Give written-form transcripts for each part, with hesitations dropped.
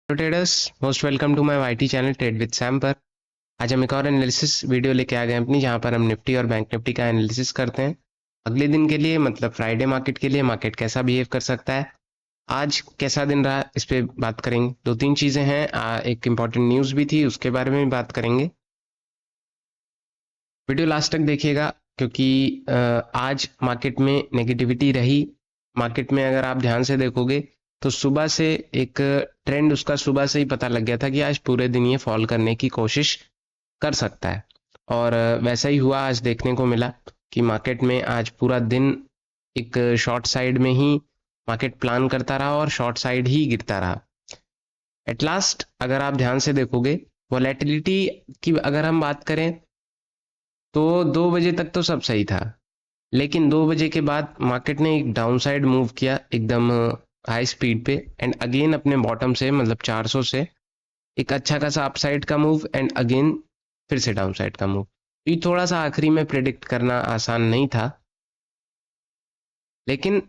Hello traders, most welcome to my YT channel trade with Sam पर। आज हम एक और एनालिसिस वीडियो लेके आ गए हैं अपनी, जहां पर हम निफ्टी और बैंक निफ्टी का एनालिसिस करते हैं अगले दिन के लिए, मतलब फ्राइडे मार्केट के लिए। मार्केट कैसा बिहेव कर सकता है, आज कैसा दिन रहा, इस पे बात करेंगे। दो तीन चीजें हैं, एक इम्पॉर्टेंट न्यूज भी थी, उसके बारे में भी बात करेंगे। वीडियो लास्ट तक देखिएगा, क्योंकि आज मार्केट में नेगेटिविटी रही। मार्केट में अगर आप ध्यान से देखोगे तो सुबह से एक ट्रेंड उसका सुबह से ही पता लग गया था कि आज पूरे दिन ये फॉल करने की कोशिश कर सकता है। और वैसा ही हुआ, आज देखने को मिला कि मार्केट में आज पूरा दिन एक शॉर्ट साइड में ही मार्केट प्लान करता रहा और शॉर्ट साइड ही गिरता रहा। एट लास्ट अगर आप ध्यान से देखोगे, वॉलेटिलिटी की अगर हम बात करें तो 2 बजे तक तो सब सही था, लेकिन 2 बजे के बाद मार्केट ने एक डाउनसाइड मूव किया एकदम हाई स्पीड पे, एंड अगेन अपने बॉटम से मतलब 400 से एक अच्छा खासा अपसाइड का मूव, एंड अगेन फिर से डाउनसाइड का मूव। तो ये थोड़ा सा आखिरी में प्रिडिक्ट करना आसान नहीं था, लेकिन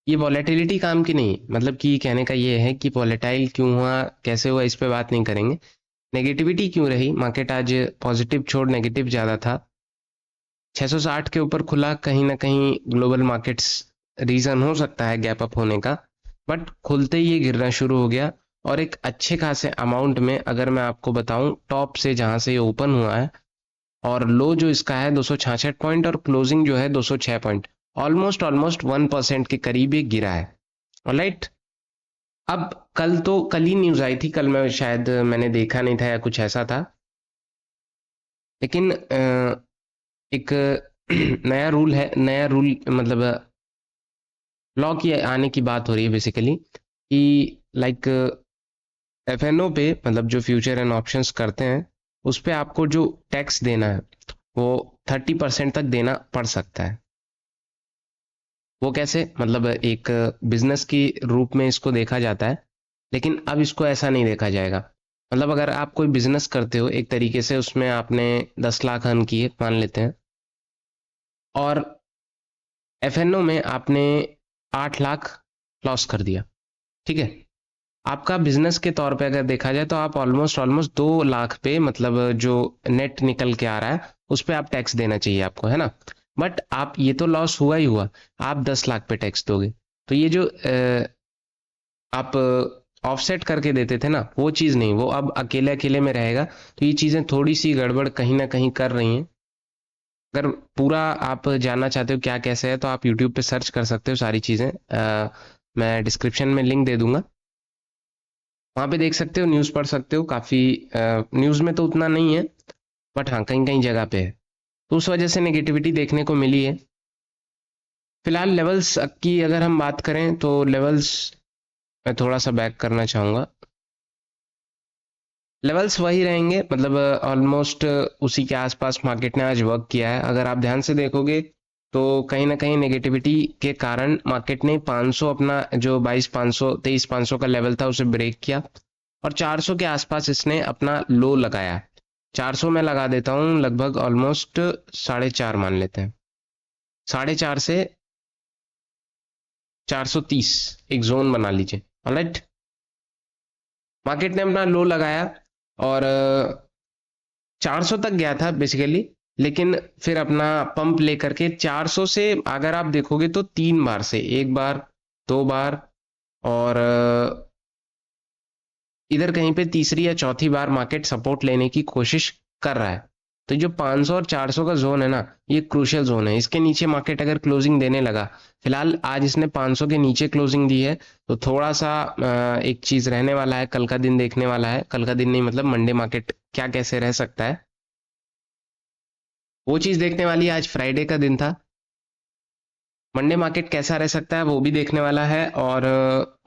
ये वॉलेटिलिटी काम की नहीं, मतलब कि कहने का ये है कि वॉलेटाइल क्यों हुआ, कैसे हुआ, इस पे बात नहीं करेंगे। नेगेटिविटी क्यों रही, मार्केट आज पॉजिटिव छोड़ नेगेटिव ज़्यादा था। 660 के ऊपर खुला, कहीं ना कहीं ग्लोबल मार्केट्स रीजन हो सकता है गैप अप होने का, बट खुलते ही ये गिरना शुरू हो गया। और एक अच्छे खासे अमाउंट में, अगर मैं आपको बताऊं टॉप से जहां से ये ओपन हुआ है और लो जो इसका है 266 पॉइंट और क्लोजिंग जो है 206 पॉइंट, ऑलमोस्ट ऑलमोस्ट 1% के करीब ये गिरा है। ऑलराइट, अब कल ही न्यूज आई थी, कल मैं शायद मैंने देखा नहीं था या कुछ ऐसा था, लेकिन एक नया रूल है, नया रूल मतलब लॉ की आने की बात हो रही है बेसिकली, कि लाइक एफएनओ पे, मतलब जो फ्यूचर एंड ऑप्शंस करते हैं उस पे आपको जो टैक्स देना है वो 30% तक देना पड़ सकता है। वो कैसे, मतलब एक बिजनेस की रूप में इसको देखा जाता है, लेकिन अब इसको ऐसा नहीं देखा जाएगा। मतलब अगर आप कोई बिजनेस करते हो एक तरीके से, उसमें आपने 10 लाख अर्न किए मान लेते हैं, और एफएनओ में आपने 8 लाख लॉस कर दिया, ठीक है। आपका बिजनेस के तौर पे अगर देखा जाए तो आप ऑलमोस्ट ऑलमोस्ट 2 लाख पे, मतलब जो नेट निकल के आ रहा है उस पे आप टैक्स देना चाहिए आपको, है ना। बट आप, ये तो लॉस हुआ ही हुआ, आप 10 लाख पे टैक्स दोगे। तो ये जो आप ऑफसेट करके देते थे ना, वो चीज़ नहीं, वो अब अकेले अकेले में रहेगा। तो ये चीज़ें थोड़ी सी गड़बड़ कहीं ना कहीं कर रही हैं। अगर पूरा आप जानना चाहते हो क्या कैसे है तो आप यूट्यूब पे सर्च कर सकते हो सारी चीज़ें। मैं डिस्क्रिप्शन में लिंक दे दूंगा, वहाँ पे देख सकते हो, न्यूज़ पढ़ सकते हो। काफ़ी न्यूज़ में तो उतना नहीं है, बट हाँ कहीं कहीं जगह पे है, तो उस वजह से नेगेटिविटी देखने को मिली है। फिलहाल लेवल्स की अगर हम बात करें तो लेवल्स, मैं थोड़ा सा बैक करना चाहूँगा। लेवल्स वही रहेंगे, मतलब ऑलमोस्ट उसी के आसपास मार्केट ने आज वर्क किया है। अगर आप ध्यान से देखोगे तो कहीं ना कहीं नेगेटिविटी के कारण मार्केट ने 500, अपना जो 22,500 23,500 का लेवल था उसे ब्रेक किया, और 400 के आसपास इसने अपना लो लगाया। 400 में लगा देता हूँ, लगभग ऑलमोस्ट 4.5 मान लेते हैं, 4.5 से 430 एक जोन बना लीजिए। ऑलराइट, मार्केट ने अपना लो लगाया और 400 तक गया था बेसिकली, लेकिन फिर अपना पंप लेकर के 400 से अगर आप देखोगे तो 3 बार से, एक बार, 2 बार, और इधर कहीं पे तीसरी या चौथी बार मार्केट सपोर्ट लेने की कोशिश कर रहा है। तो जो 500 और 400 का जोन है ना, ये क्रूशियल जोन है। इसके नीचे मार्केट अगर क्लोजिंग देने लगा, फिलहाल आज इसने 500 के नीचे क्लोजिंग दी है, तो थोड़ा सा एक चीज रहने वाला है, कल का दिन देखने वाला है। कल का दिन नहीं, मतलब मंडे मार्केट क्या कैसे रह सकता है, वो चीज देखने वाली है। आज फ्राइडे का दिन था, मंडे मार्केट कैसा रह सकता है वो भी देखने वाला है। और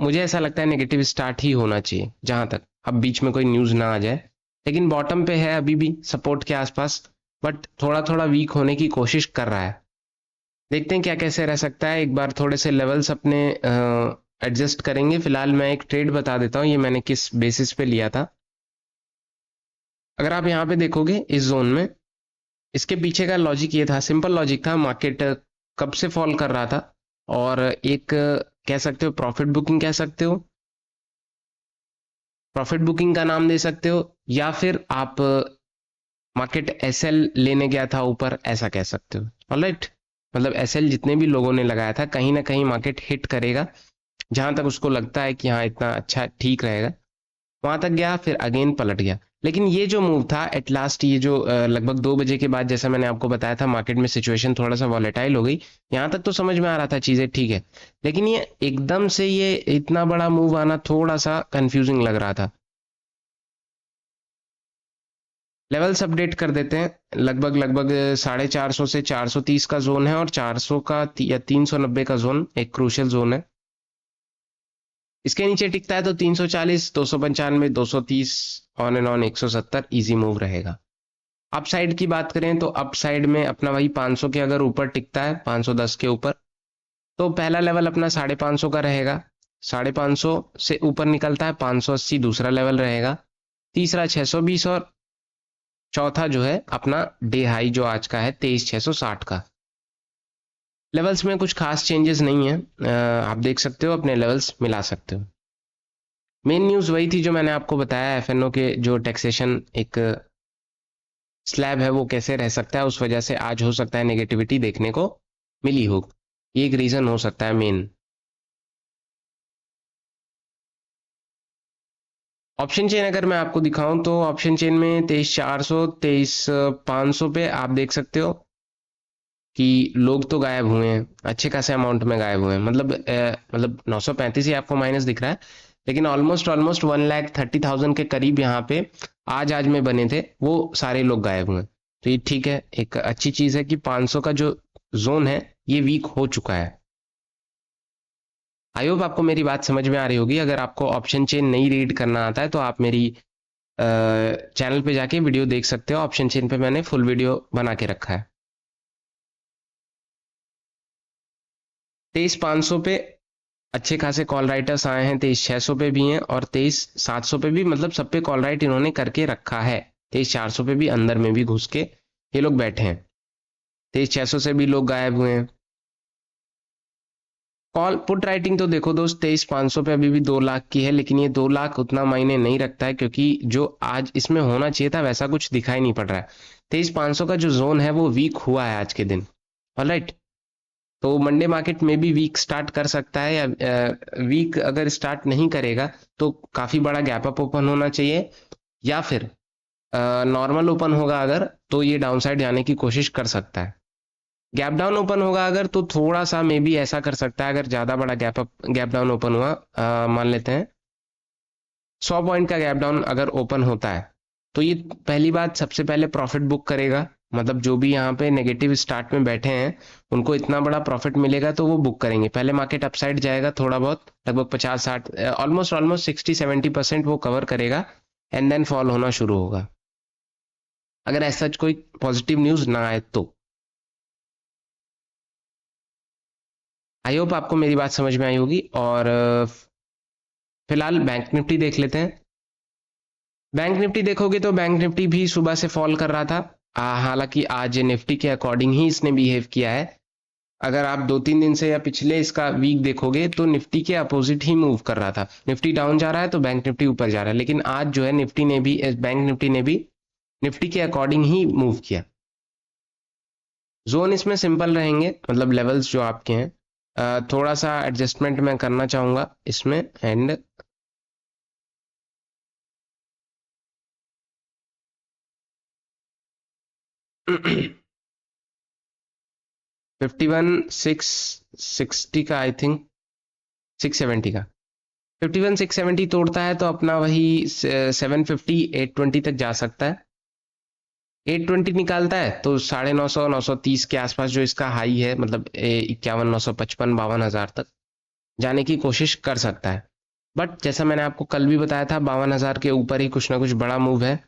मुझे ऐसा लगता है नेगेटिव स्टार्ट ही होना चाहिए, जहां तक अब बीच में कोई न्यूज ना आ जाए। लेकिन बॉटम पे है अभी भी सपोर्ट के आसपास, बट थोड़ा थोड़ा वीक होने की कोशिश कर रहा है। देखते हैं क्या कैसे रह सकता है। एक बार थोड़े से लेवल्स अपने एडजस्ट करेंगे। फिलहाल मैं एक ट्रेड बता देता हूँ, ये मैंने किस बेसिस पे लिया था। अगर आप यहाँ पे देखोगे इस जोन में, इसके पीछे का लॉजिक ये था, सिंपल लॉजिक था। मार्केट कब से फॉल कर रहा था, और एक कह सकते हो प्रॉफिट बुकिंग कह सकते हो, प्रॉफिट बुकिंग का नाम दे सकते हो, या फिर आप मार्केट एसएल लेने गया था ऊपर, ऐसा कह सकते हो। ऑलराइट, मतलब एसएल जितने भी लोगों ने लगाया था, कहीं ना कहीं मार्केट हिट करेगा, जहां तक उसको लगता है कि हाँ इतना अच्छा ठीक रहेगा, वहां तक गया, फिर अगेन पलट गया। लेकिन ये जो मूव था एट लास्ट, ये जो लगभग 2 बजे के बाद, जैसा मैंने आपको बताया था, मार्केट में सिचुएशन थोड़ा सा वॉलेटाइल हो गई, यहाँ तक तो समझ में आ रहा था चीजें ठीक है, लेकिन ये एकदम से ये इतना बड़ा मूव आना थोड़ा सा कंफ्यूजिंग लग रहा था। लेवल्स अपडेट कर देते हैं। लगभग लगभग 450 से 430 का जोन है, और 400 का या 390 का जोन एक क्रूशियल जोन है। इसके नीचे टिकता है तो 340, 295, 230, on and on 170 easy move रहेगा। अप साइड की बात करें तो अप साइड में अपना वही 500 के अगर ऊपर टिकता है, 510 के ऊपर, तो पहला लेवल अपना 550 का रहेगा। 550 से ऊपर निकलता है 580 दूसरा लेवल रहेगा, तीसरा 620, और चौथा जो है अपना डे हाई जो आज का है 23660 का। लेवल्स में कुछ खास चेंजेस नहीं है, आप देख सकते हो, अपने लेवल्स मिला सकते हो। मेन न्यूज वही थी जो मैंने आपको बताया, एफएनओ के जो टैक्सेशन एक स्लैब है वो कैसे रह सकता है, उस वजह से आज हो सकता है नेगेटिविटी देखने को मिली हो, ये एक रीजन हो सकता है मेन। ऑप्शन चेन अगर मैं आपको दिखाऊं तो ऑप्शन चेन में 23400, 23500 पे आप देख सकते हो कि लोग तो गायब हुए हैं, अच्छे खासे अमाउंट में गायब हुए हैं, मतलब 935 ही आपको माइनस दिख रहा है, लेकिन ऑलमोस्ट ऑलमोस्ट 1,30,000 के करीब यहाँ पे आज आज में बने थे, वो सारे लोग गायब हुए हैं। तो ये ठीक है, एक अच्छी चीज है कि 500 का जो जोन है ये वीक हो चुका है। आई होप आपको मेरी बात समझ में आ रही होगी। अगर आपको ऑप्शन चेन नहीं रीड करना आता है तो आप मेरी चैनल पे जाके वीडियो देख सकते हो, ऑप्शन चेन पे मैंने फुल वीडियो बना के रखा है। 23,500 पे अच्छे खासे कॉल राइटर्स आए हैं, 23,600 पे भी हैं, और 23,700 पे भी, मतलब सब पे कॉल राइट इन्होंने करके रखा है। 23,400 पे भी अंदर में भी घुस के ये लोग बैठे हैं। 23,600 से भी लोग गायब हुए हैं। कॉल पुट राइटिंग तो देखो दोस्त, 23,500 पे अभी भी 2 लाख की है, लेकिन ये 2 लाख उतना मायने नहीं रखता है, क्योंकि जो आज इसमें होना चाहिए था वैसा कुछ दिखाई नहीं पड़ रहा है। 23,500 का जो जोन है वो वीक हुआ है आज के दिन। ऑलराइट, तो मंडे मार्केट में भी वीक स्टार्ट कर सकता है, या वीक अगर स्टार्ट नहीं करेगा तो काफी बड़ा गैप अप ओपन होना चाहिए, या फिर नॉर्मल ओपन होगा अगर, तो ये डाउनसाइड जाने की कोशिश कर सकता है। गैप डाउन ओपन होगा अगर, तो थोड़ा सा मे बी ऐसा कर सकता है, अगर ज्यादा बड़ा गैप डाउन ओपन हुआ, मान लेते हैं 100 पॉइंट का गैप डाउन अगर ओपन होता है, तो ये पहली बात सबसे पहले प्रॉफिट बुक करेगा, मतलब जो भी यहाँ पे नेगेटिव स्टार्ट में बैठे हैं उनको इतना बड़ा प्रॉफिट मिलेगा तो वो बुक करेंगे। पहले मार्केट अपसाइड जाएगा थोड़ा बहुत, लगभग 50-60, ऑलमोस्ट ऑलमोस्ट 60-70% वो कवर करेगा, एंड देन फॉल होना शुरू होगा, अगर ऐसा कोई पॉजिटिव न्यूज ना आए तो। आई होप आपको मेरी बात समझ में आई होगी। और फिलहाल बैंक निफ्टी देख लेते हैं। बैंक निफ्टी देखोगे तो बैंक निफ्टी भी सुबह से फॉल कर रहा था, हालांकि आज निफ्टी के अकॉर्डिंग ही इसने बिहेव किया है। अगर आप 2-3 दिन से या पिछले इसका वीक देखोगे तो निफ्टी के अपोजिट ही मूव कर रहा था, निफ्टी डाउन जा रहा है तो बैंक निफ्टी ऊपर जा रहा है, लेकिन आज जो है निफ्टी ने भी, बैंक निफ्टी ने भी निफ्टी के अकॉर्डिंग ही मूव किया। जोन इसमें सिंपल रहेंगे, मतलब लेवल्स जो आपके हैं, थोड़ा सा एडजस्टमेंट मैं करना चाहूंगा इसमें, एंड फिफ्टी वन 660 का, आई थिंक 670 का, 51-670 तोड़ता है तो अपना वही 750-820 तक जा सकता है। 820 निकालता है तो 950-930 के आसपास जो इसका हाई है, मतलब 51,955-52,000 तक जाने की कोशिश कर सकता है। बट जैसा मैंने आपको कल भी बताया था, 52,000 के ऊपर ही कुछ ना कुछ बड़ा मूव है।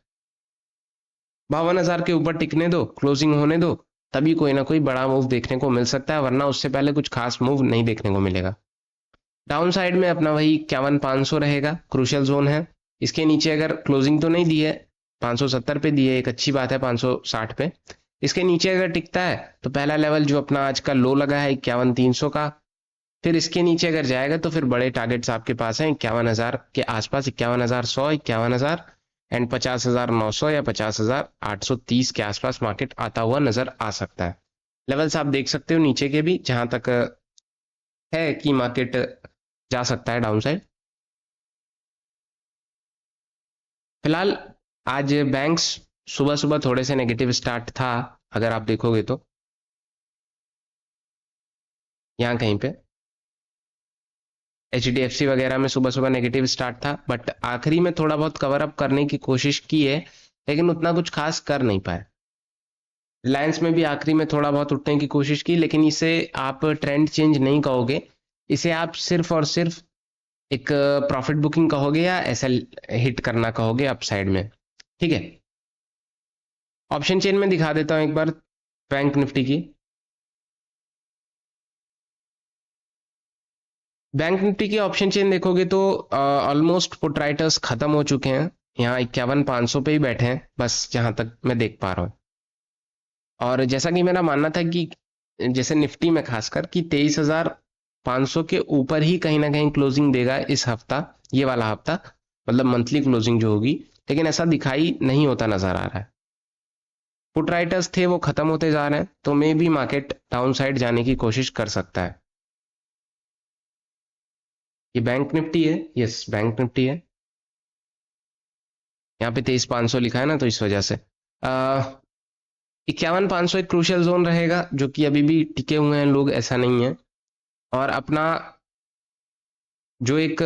52,000 के ऊपर टिकने दो, क्लोजिंग होने दो, तभी कोई ना कोई बड़ा मूव देखने को मिल सकता है, वरना उससे पहले कुछ खास मूव नहीं देखने को मिलेगा। डाउन साइड में अपना वही 51,500 रहेगा, क्रूशियल जोन है। इसके नीचे अगर क्लोजिंग तो नहीं दी है, 570 पे दी है, एक अच्छी बात है, 560 पे। इसके नीचे अगर टिकता है तो पहला लेवल जो अपना आज का लो लगा है 51,300 का, फिर इसके नीचे अगर जाएगा तो फिर बड़े टारगेट्स आपके पास हैं 51,000 के आसपास, 51,100, 51,000 एंड 50,900 या 50,830 के आसपास मार्केट आता हुआ नजर आ सकता है। लेवल्स आप देख सकते हो नीचे के भी, जहां तक है कि मार्केट जा सकता है डाउन साइड। फिलहाल आज बैंक्स सुबह सुबह थोड़े से नेगेटिव स्टार्ट था, अगर आप देखोगे तो यहाँ कहीं पे HDFC वगैरह में सुबह सुबह नेगेटिव स्टार्ट था, बट आखिरी में थोड़ा बहुत कवर अप करने की कोशिश की है, लेकिन उतना कुछ खास कर नहीं पाए। रिलायंस में भी आखिरी में थोड़ा बहुत उठने की कोशिश की, लेकिन इसे आप ट्रेंड चेंज नहीं कहोगे, इसे आप सिर्फ और सिर्फ एक प्रॉफिट बुकिंग कहोगे या SL हिट करना कहोगे अप साइड में। ठीक है, ऑप्शन चेन में दिखा देता हूं एक बार बैंक निफ्टी की। बैंक निफ्टी की ऑप्शन चेन देखोगे तो ऑलमोस्ट पुट राइटर्स खत्म हो चुके हैं, यहाँ 51,500 पे ही बैठे हैं बस, जहां तक मैं देख पा रहा हूँ। और जैसा कि मेरा मानना था कि जैसे निफ्टी में खासकर कि 23,500 के ऊपर ही कहीं ना कहीं क्लोजिंग देगा इस हफ्ता, ये वाला हफ्ता, मतलब मंथली क्लोजिंग जो होगी, लेकिन ऐसा दिखाई नहीं होता नजर आ रहा है। पुट राइटर्स थे वो खत्म होते जा रहे हैं, तो मे भी मार्केट डाउन साइड जाने की कोशिश कर सकता है। ये बैंक निफ्टी है, यस बैंक निफ्टी है, यहाँ पे 23,500 लिखा है ना, तो इस वजह से 51,500 एक क्रूशियल जोन रहेगा, जो कि अभी भी टिके हुए हैं लोग, ऐसा नहीं है। और अपना जो एक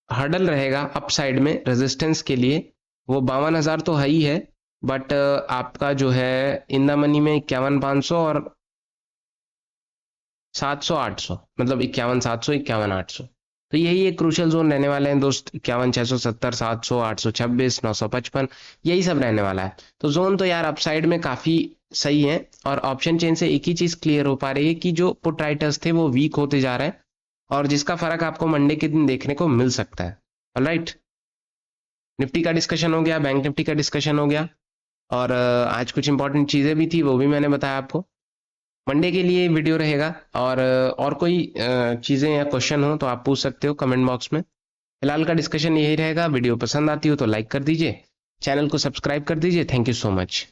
हर्डल रहेगा अप साइड में रेजिस्टेंस के लिए, वो 52,000 तो है ही है, बट आपका जो है इन द मनी में 51,500 और 700-800, मतलब 51,700, 51,800, तो यही एक क्रूशियल जोन रहने वाले हैं दोस्त। 51,670, 700, 826, 955, यही सब रहने वाला है। तो जोन तो यार अपसाइड में काफी सही है, और ऑप्शन चेन से एक ही चीज क्लियर हो पा रही है कि जो पुट राइटर्स थे वो वीक होते जा रहे हैं, और जिसका फर्क आपको मंडे के दिन देखने को मिल सकता है। ऑलराइट, निफ्टी का डिस्कशन हो गया, बैंक निफ्टी का डिस्कशन हो गया, और आज कुछ इंपॉर्टेंट चीजें भी थी, वो भी मैंने बताया आपको। मंडे के लिए वीडियो रहेगा, और कोई चीजें या क्वेश्चन हो तो आप पूछ सकते हो कमेंट बॉक्स में। फिलहाल का डिस्कशन यही रहेगा। वीडियो पसंद आती हो तो लाइक कर दीजिए, चैनल को सब्सक्राइब कर दीजिए। Thank you so much.